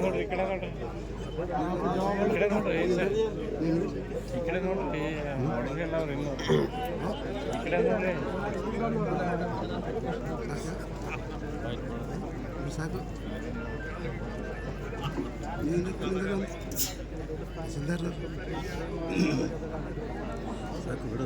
ನೋಡ್ರಿ ಈ ಕಡೆ ನೋಡ್ರಿ ಈ ಕಡೆ ನೋಡ್ರಿ ಹೊಡೆದಿಲ್ಲ ಅವ್ರು ಇನ್ನೂ ಈ ಕಡೆ ನೋಡ್ರಿ ಸಾಕು ಸಾಕು ಬಿಡು